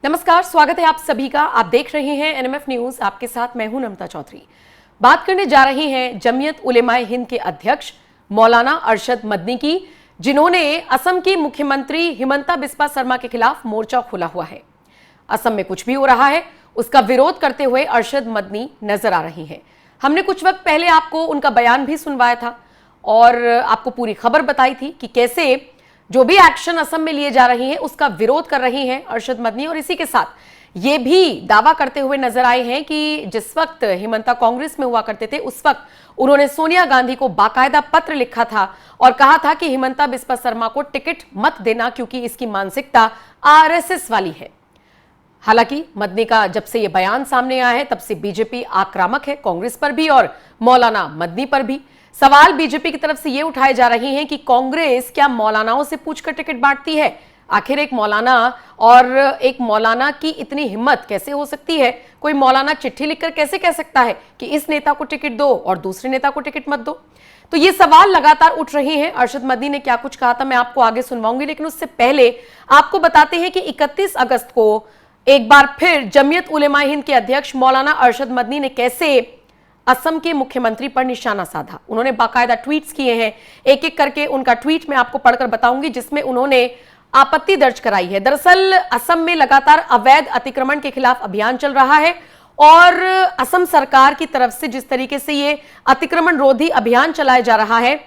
नमस्कार, स्वागत है आप सभी का। आप देख रहे हैं एनएमएफ न्यूज। आपके साथ मैं हूं नमता चौधरी। बात करने जा रहे हैं जमीयत उलेमाए हिंद के अध्यक्ष मौलाना अरशद मदनी की, जिन्होंने असम की मुख्यमंत्री हिमंता बिस्वा शर्मा के खिलाफ मोर्चा खोला हुआ है। असम में कुछ भी हो रहा है, उसका विरोध करते हुए अरशद मदनी नजर आ रही हैं। हमने कुछ वक्त पहले आपको उनका बयान भी सुनवाया था और आपको पूरी खबर बताई थी कि कैसे जो भी एक्शन असम में लिए जा रहे हैं उसका विरोध कर रही हैं अरशद मदनी। और इसी के साथ ये भी दावा करते हुए नजर आए हैं कि जिस वक्त हिमंता कांग्रेस में हुआ करते थे उस वक्त उन्होंने सोनिया गांधी को बाकायदा पत्र लिखा था और कहा था कि हिमंता बिस्वा शर्मा को टिकट मत देना क्योंकि इसकी मानसिकता आरएसएस वाली है। हालांकि मदनी का जब से यह बयान सामने आया है तब से बीजेपी आक्रामक है, कांग्रेस पर भी और मौलाना मदनी पर भी। सवाल बीजेपी की तरफ से ये उठाए जा रहे हैं कि कांग्रेस क्या मौलानाओं से पूछकर टिकट बांटती है? आखिर एक मौलाना और एक मौलाना की इतनी हिम्मत कैसे हो सकती है? कोई मौलाना चिट्ठी लिखकर कैसे कह सकता है कि इस नेता को टिकट दो और दूसरे नेता को टिकट मत दो? तो ये सवाल लगातार उठ रहे हैं। अरशद मदनी ने क्या कुछ कहा था मैं आपको आगे सुनवाऊंगी, लेकिन उससे पहले आपको बताते हैं कि 31 अगस्त को एक बार फिर जमीयत उलेमाए हिंद के अध्यक्ष मौलाना अरशद मदनी ने कैसे असम के मुख्यमंत्री पर निशाना साधा। उन्होंने बाकायदा ट्वीट्स किए हैं, एक एक करके उनका ट्वीट मैं आपको पढ़कर बताऊंगी जिसमें उन्होंने आपत्ति दर्ज कराई है। दरअसल असम में लगातार अवैध अतिक्रमण के खिलाफ अभियान चल रहा है और असम सरकार की तरफ से जिस तरीके से ये अतिक्रमण रोधी अभियान चलाया जा रहा है,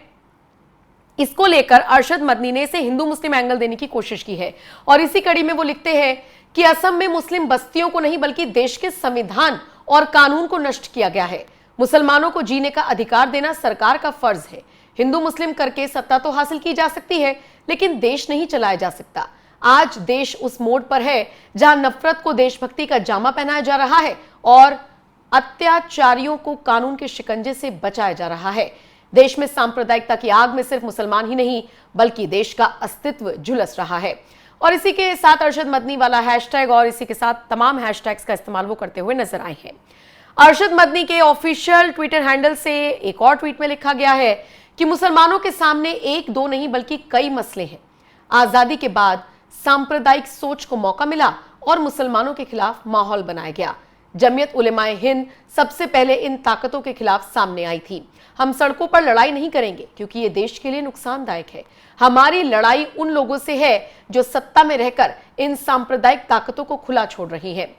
इसको लेकर अरशद मदनी ने इसे हिंदू मुस्लिम एंगल देने की कोशिश की है। और इसी कड़ी में वो लिखते हैं कि असम में मुस्लिम बस्तियों को नहीं बल्कि देश के संविधान और कानून को नष्ट किया गया है। मुसलमानों को जीने का अधिकार देना सरकार का फर्ज है। हिंदू मुस्लिम करके सत्ता तो हासिल की जा सकती है लेकिन देश नहीं चलाया जा सकता। आज देश उस मोड़ पर है जहां नफरत को देशभक्ति का जामा पहनाया जा रहा है और अत्याचारियों को कानून के शिकंजे से बचाया जा रहा है। देश में सांप्रदायिकता की आग में सिर्फ मुसलमान ही नहीं बल्कि देश का अस्तित्व झुलस रहा है। और इसी के साथ अरशद मदनी वाला हैशटैग और इसी के साथ तमाम हैशटैग्स का इस्तेमाल वो करते हुए नजर आए हैं। अरशद मदनी के ऑफिशियल ट्विटर हैंडल से एक और ट्वीट में लिखा गया है कि मुसलमानों के सामने एक दो नहीं बल्कि कई मसले हैं। आजादी के बाद सांप्रदायिक सोच को मौका मिला और मुसलमानों के खिलाफ माहौल बनाया गया। जमीयत उलेमाए हिंद सबसे पहले इन ताकतों के खिलाफ सामने आई थी। हम सड़कों पर लड़ाई नहीं करेंगे क्योंकि ये देश के लिए नुकसानदायक है। हमारी लड़ाई उन लोगों से है जो सत्ता में रहकर इन सांप्रदायिक ताकतों को खुला छोड़ रही हैं।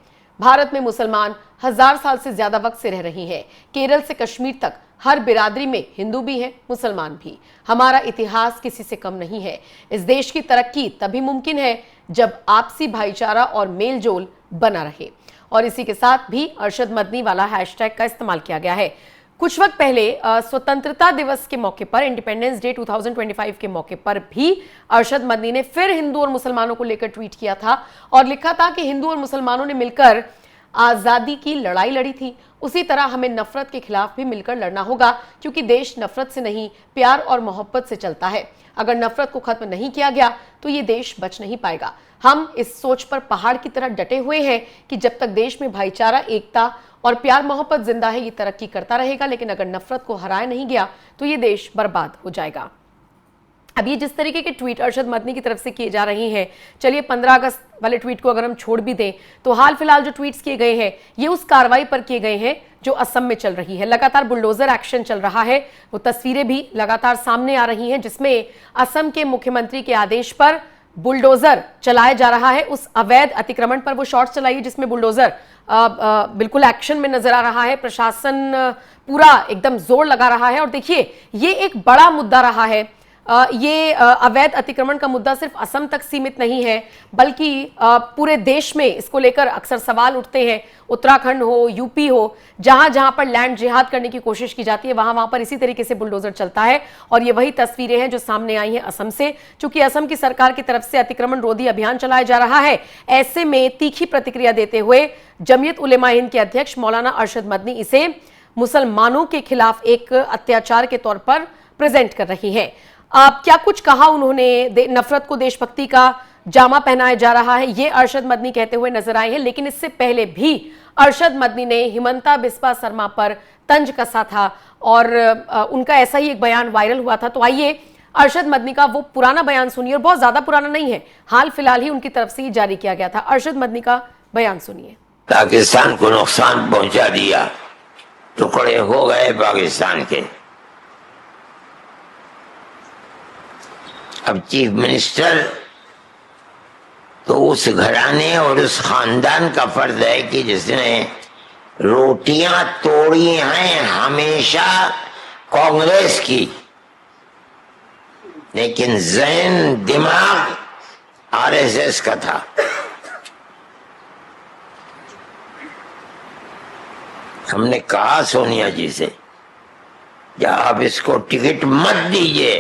भारत में मुसलमान 1000 साल से ज्यादा वक्त से रह रही हैं। केरल से कश्मीर तक हर बिरादरी में हिंदू भी हैं, मुसलमान भी। हमारा इतिहास किसी से कम नहीं है। इस देश की तरक्की तभी मुमकिन है जब आपसी भाईचारा और मेलजोल बना रहे। और इसी के साथ भी अरशद मदनी वाला हैशटैग का इस्तेमाल किया गया है। कुछ वक्त पहले स्वतंत्रता दिवस के मौके पर, इंडिपेंडेंस डे 2025 के मौके पर भी अरशद मदनी ने फिर हिंदू और मुसलमानों को लेकर ट्वीट किया था और लिखा था कि हिंदू और मुसलमानों ने मिलकर आजादी की लड़ाई लड़ी थी, उसी तरह हमें नफरत के खिलाफ भी मिलकर लड़ना होगा क्योंकि देश नफरत से नहीं प्यार और मोहब्बत से चलता है। अगर नफरत को खत्म नहीं किया गया तो ये देश बच नहीं पाएगा। हम इस सोच पर पहाड़ की तरह डटे हुए हैं कि जब तक देश में भाईचारा, एकता और प्यार मोहब्बत जिंदा है ये तरक्की करता रहेगा, लेकिन अगर नफरत को हराया नहीं गया तो ये देश बर्बाद हो जाएगा। अब ये जिस तरीके के ट्वीट अरशद मदनी की तरफ से किए जा रहे हैं, चलिए 15 अगस्त वाले ट्वीट को अगर हम छोड़ भी दें तो हाल फिलहाल जो ट्वीट्स किए गए हैं ये उस कार्रवाई पर किए गए हैं जो असम में चल रही है। लगातार बुलडोजर एक्शन चल रहा है, वो तस्वीरें भी लगातार सामने आ रही हैं जिसमें असम के मुख्यमंत्री के आदेश पर बुलडोजर चलाया जा रहा है। उस अवैध अतिक्रमण पर वो शॉट्स चलाई जिसमें बुलडोजर बिल्कुल एक्शन में नजर आ रहा है। प्रशासन पूरा एकदम जोर लगा रहा है और देखिए ये एक बड़ा मुद्दा रहा है। ये अवैध अतिक्रमण का मुद्दा सिर्फ असम तक सीमित नहीं है बल्कि पूरे देश में इसको लेकर अक्सर सवाल उठते हैं। उत्तराखंड हो, यूपी हो, जहां जहां पर लैंड जिहाद करने की कोशिश की जाती है वहां वहां पर इसी तरीके से बुलडोजर चलता है। और ये वही तस्वीरें हैं जो सामने आई हैं असम से। चूंकि असम की सरकार की तरफ से अतिक्रमण रोधी अभियान चलाया जा रहा है, ऐसे में तीखी प्रतिक्रिया देते हुए जमीयत उलेमाए हिंद के अध्यक्ष मौलाना अरशद मदनी इसे मुसलमानों के खिलाफ एक अत्याचार के तौर पर प्रेजेंट कर रही है। क्या कुछ कहा उन्होंने, नफरत को देशभक्ति का जामा पहनाया जा रहा है, ये अरशद मदनी कहते हुए नजर आए हैं। लेकिन इससे पहले भी अरशद मदनी ने हिमंता बिस्वा शर्मा पर तंज कसा था और उनका ऐसा ही एक बयान वायरल हुआ था। तो आइए अरशद मदनी का वो पुराना बयान सुनिए, और बहुत ज्यादा पुराना नहीं है, हाल फिलहाल ही उनकी तरफ से ही जारी किया गया था। अरशद मदनी का बयान सुनिए। पाकिस्तान को नुकसान पहुंचा दिया, टुकड़े हो गए पाकिस्तान के। अब चीफ मिनिस्टर तो उस घराने और उस खानदान का फर्ज है कि जिसने रोटियां तोड़ी हैं हमेशा कांग्रेस की, लेकिन ज़हन दिमाग आरएसएस का था। हमने कहा सोनिया जी से कि आप इसको टिकट मत दीजिए।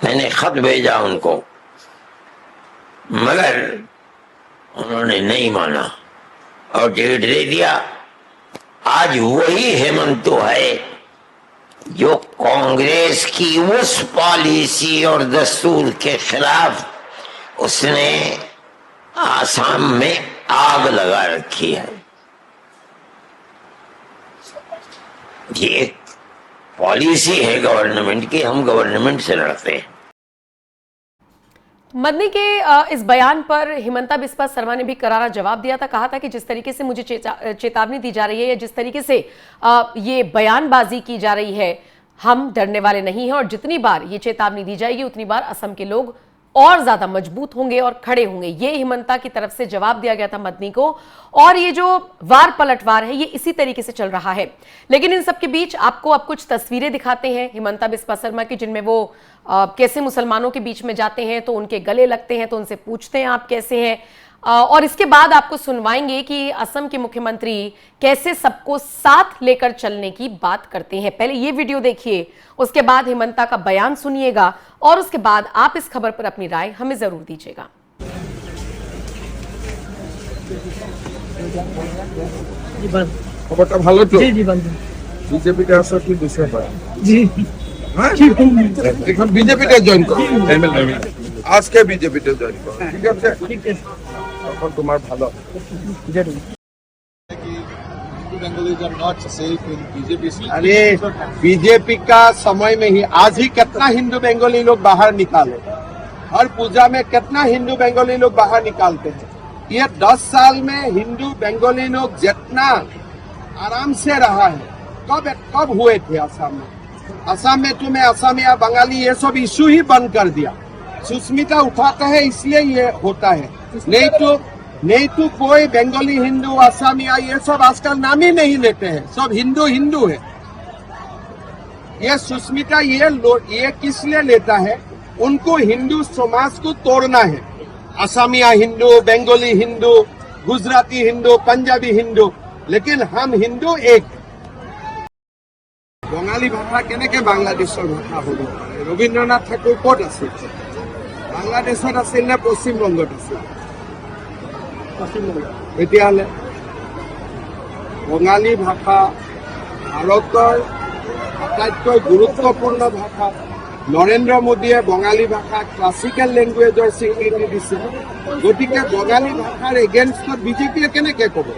मैंने खत भेजा उनको, मगर उन्होंने नहीं माना और टिकट दे दिया। आज वही हेमंत है जो कांग्रेस की उस पॉलिसी और दस्तूर के खिलाफ उसने आसाम में आग लगा रखी है। ये एक पॉलिसी है गवर्नमेंट की, हम गवर्नमेंट से लड़ते हैं। मदनी के इस बयान पर हिमंता बिस्वा शर्मा ने भी करारा जवाब दिया था। कहा था कि जिस तरीके से मुझे चेतावनी दी जा रही है या जिस तरीके से ये बयानबाजी की जा रही है, हम डरने वाले नहीं हैं, और जितनी बार ये चेतावनी दी जाएगी उतनी बार असम के लोग और ज्यादा मजबूत होंगे और खड़े होंगे। ये हिमंता की तरफ से जवाब दिया गया था मदनी को, और ये जो वार पलटवार है ये इसी तरीके से चल रहा है। लेकिन इन सब के बीच आपको अब कुछ तस्वीरें दिखाते हैं हिमंता बिस्वा शर्मा की, जिनमें वो कैसे मुसलमानों के बीच में जाते हैं तो उनके गले लगते हैं, तो उनसे पूछते हैं आप कैसे हैं, और इसके बाद आपको सुनवाएंगे कि असम के मुख्यमंत्री कैसे सबको साथ लेकर चलने की बात करते हैं। पहले ये वीडियो देखिए, उसके बाद हिमंता का बयान सुनिएगा, और उसके बाद आप इस खबर पर अपनी राय हमें जरूर दीजिएगा। খবরটা ভালো তো? জি জি বন্ধু। বিজেপিতে আসার কি বিষয় পায়? জি হ্যাঁ এখন বিজেপিতে জয়েন করো, আজকে বিজেপিতে জয়েন করো, ঠিক আছে? ঠিক আছে। তখন তোমার ভালো। अरे बीजेपी का समय में ही आज ही कितना हिंदू बंगाली लोग बाहर निकाले, हर पूजा में कितना हिंदू बंगाली लोग बाहर निकालते हैं। ये 10 साल में हिंदू बंगाली लोग जितना आराम से रहा है, कब हुए थे असम में? असम में तुम्हें असमिया बंगाली ये सब इशू ही बंद कर दिया। सुष्मिता उठाता है इसलिए ये होता है, नहीं तो कोई बंगाली हिंदू असमिया ये सब आजकल नाम ही नहीं लेते हैं, सब हिंदू हिंदू है। ये सुष्मिता ये किस लिए लेता है? उनको हिंदू समाज को तोड़ना है। असमिया हिंदू, बंगाली हिंदू, गुजराती हिंदू, पंजाबी हिंदू, लेकिन हम हिंदू एक। बंगाली भाषा केनेके बांग्लादेशर भाषा हब पारे? रवीन्द्रनाथ ठाकुर कत आछिल? बांग्लादेशत आछिल ने पश्चिम बंगत आछिल? एतियाले बंगाली भाषा भारतर आटाइतকৈ गुरुत्वपूर्ण भाषा। नरेंद्र मोदीये बंगाली भाषा क्लासिकल लैंग्वेजर स्वीकृति दिছে, गतिके बंगाली भाषार एगेन्स्टत बिजेपिये केनेके कब?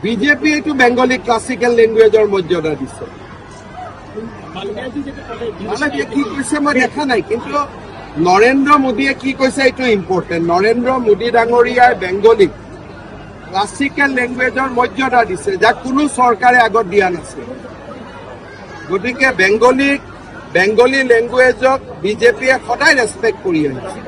बिजेपि एटु बेंगली क्लासिकल लैंग्वेजर मर्यादा दिছে। माने কি কৈছে মই দেখা নাই, কিন্তু नरेंद्र मोदीये কি কৈছে এইটো ইম্পৰ্টেণ্ট। नरेंद्र मोदी ডাঙৰীয়াই বেংগলী ক্লাसिकल लैंग्वेजर मर्यादा दिছে, যাক কোনো চৰকাৰে আগত দিয়া নাছিল। গতিকে বেংগলী লেংগুৱেজক বিজেপিয়ে সদায় ৰেছপেক্ট কৰি আহিছে।